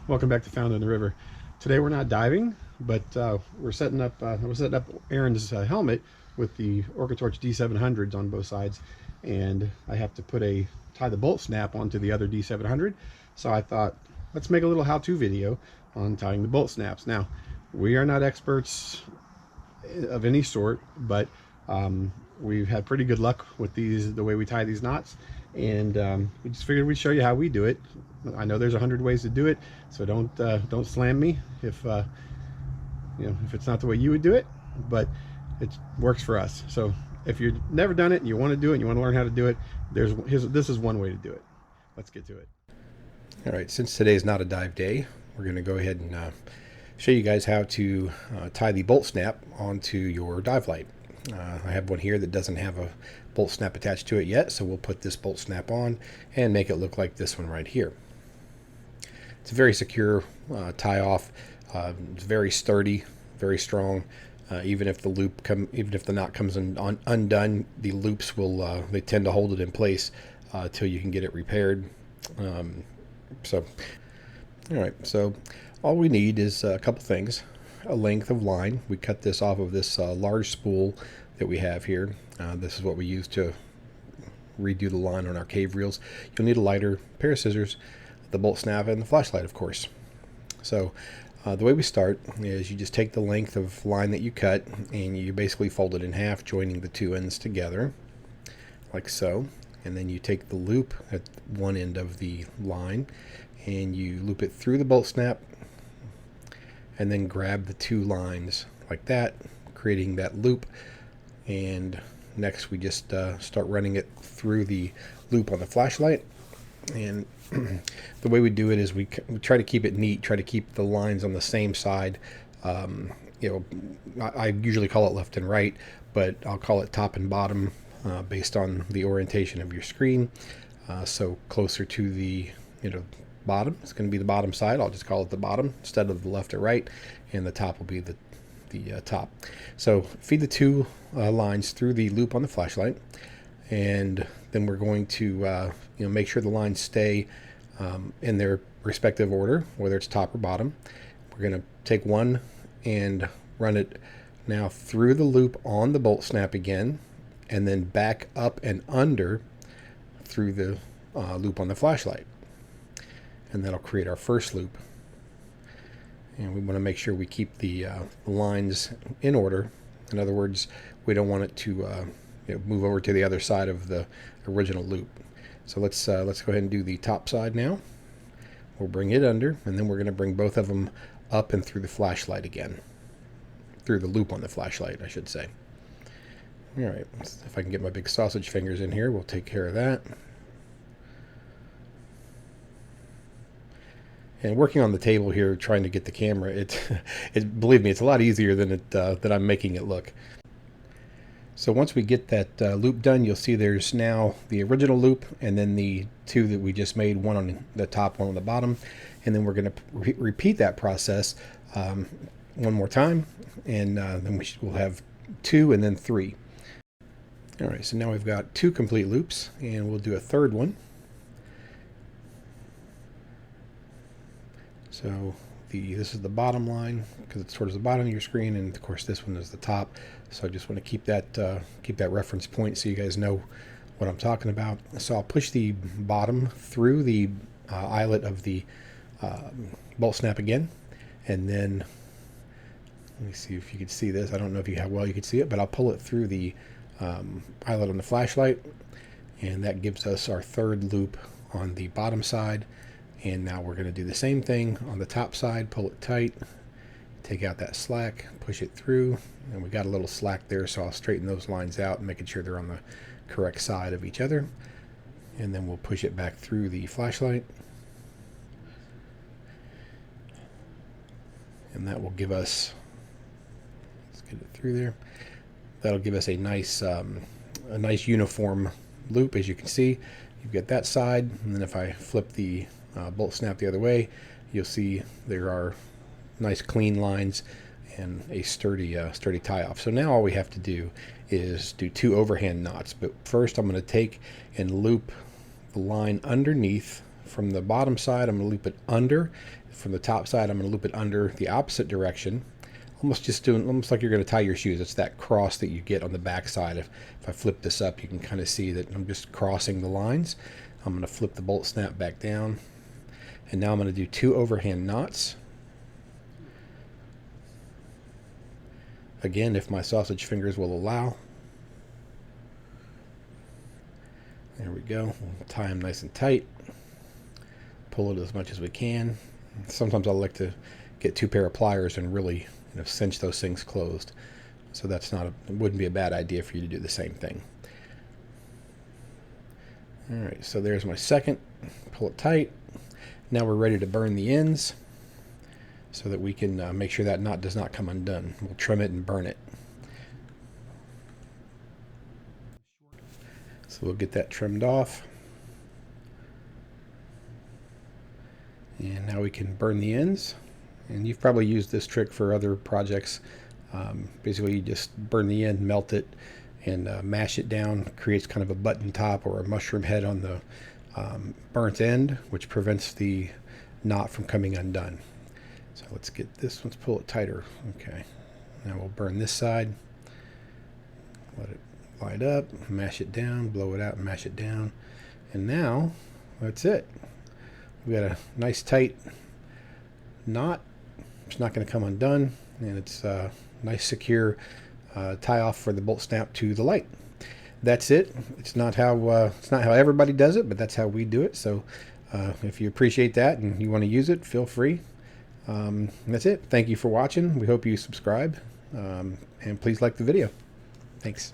Welcome back to Found in the River. Today we're not diving, but we're setting up Aaron's helmet with the Orcatorch D700s on both sides, and I have to tie the bolt snap onto the other D700. So I thought, let's make a little how-to video on tying the bolt snaps. Now, we are not experts of any sort, but we've had pretty good luck with the way we tie these knots, and we just figured we'd show you how we do it. I know there's 100 ways to do it, so don't slam me if if it's not the way you would do it, but it works for us. So if you've never done it and you want to do it and you want to learn how to do it, this is one way to do it. Let's get to it. All right, since today is not a dive day, we're going to go ahead and show you guys how to tie the bolt snap onto your dive light. I have one here that doesn't have a bolt snap attached to it yet, so we'll put this bolt snap on and make it look like this one right here. It's a very secure tie off. It's very sturdy, very strong. Even if the knot comes undone, the loops will they tend to hold it in place till you can get it repaired. So, all right. So, all we need is a couple things: a length of line. We cut this off of this large spool that we have here. This is what we use to redo the line on our cave reels. You'll need a lighter, pair of scissors, the bolt snap, and the flashlight, of course. So the way we start is you just take the length of line that you cut and you basically fold it in half, joining the two ends together like so, and then you take the loop at one end of the line and you loop it through the bolt snap and then grab the two lines like that, creating that loop. And next we just start running it through the loop on the flashlight. And the way we do it is we try to keep it neat, try to keep the lines on the same side. I usually call it left and right, but I'll call it top and bottom based on the orientation of your screen. So closer to the bottom, it's going to be the bottom side. I'll just call it the bottom instead of the left or right, and the top will be the top. So feed the two lines through the loop on the flashlight, and then we're going to make sure the lines stay in their respective order, whether it's top or bottom. We're going to take one and run it now through the loop on the bolt snap again, and then back up and under through the loop on the flashlight, and that'll create our first loop. And we want to make sure we keep the lines in order. In other words, we don't want it to move over to the other side of the original loop. So let's go ahead and do the top side now. We'll bring it under, and then we're going to bring both of them up and through the flashlight again. Through the loop on the flashlight, I should say. All right, if I can get my big sausage fingers in here, we'll take care of that. And working on the table here, trying to get the camera, believe me, it's a lot easier than I'm making it look. So once we get that loop done, you'll see there's now the original loop and then the two that we just made, one on the top, one on the bottom. And then we're going to repeat that process one more time, and then we'll have two and then three. All right, so now we've got two complete loops, and we'll do a third one. So this is the bottom line because it's towards the bottom of your screen, and of course this one is the top. So I just want to keep that reference point so you guys know what I'm talking about. So I'll push the bottom through the eyelet of the bolt snap again, and then let me see if you can see this. I don't know how well you can see it, but I'll pull it through the eyelet on the flashlight, and that gives us our third loop on the bottom side. And now we're going to do the same thing on the top side. Pull it tight, take out that slack, push it through, and we got a little slack there, so I'll straighten those lines out, making sure they're on the correct side of each other. And then we'll push it back through the flashlight, and that will give us, let's get it through there, that'll give us a nice uniform loop. As you can see, you've got that side, and then if I flip the bolt snap the other way, you'll see there are nice clean lines and a sturdy tie off. So now all we have to do is do two overhand knots. But first I'm going to take and loop the line underneath From the bottom side, I'm going to loop it under. From the top side, I'm going to loop it under the opposite direction. Almost like you're going to tie your shoes. It's that cross that you get on the back side. If I flip this up, you can kind of see that I'm just crossing the lines. I'm going to flip the bolt snap back down. And now I'm going to do 2 overhand knots. Again, if my sausage fingers will allow. There we go. We'll tie them nice and tight. Pull it as much as we can. Sometimes I like to get 2 pair of pliers and really cinch those things closed. So it wouldn't be a bad idea for you to do the same thing. Alright, so there's my second. Pull it tight. Now we're ready to burn the ends so that we can make sure that knot does not come undone. We'll trim it and burn it. So we'll get that trimmed off. And now we can burn the ends. And you've probably used this trick for other projects. Basically, you just burn the end, melt it, and mash it down. Creates kind of a button top or a mushroom head on the burnt end, which prevents the knot from coming undone. So let's get this. Let's pull it tighter. Okay. Now we'll burn this side. Let it light up. Mash it down. Blow it out and mash it down. And now that's it. We got a nice tight knot. It's not going to come undone, and it's a nice secure tie off for the bolt snap to the light. That's it. It's not how everybody does it, but that's how we do it. So if you appreciate that and you want to use it, feel free. That's it. Thank you for watching. We hope you subscribe, and please like the video. Thanks.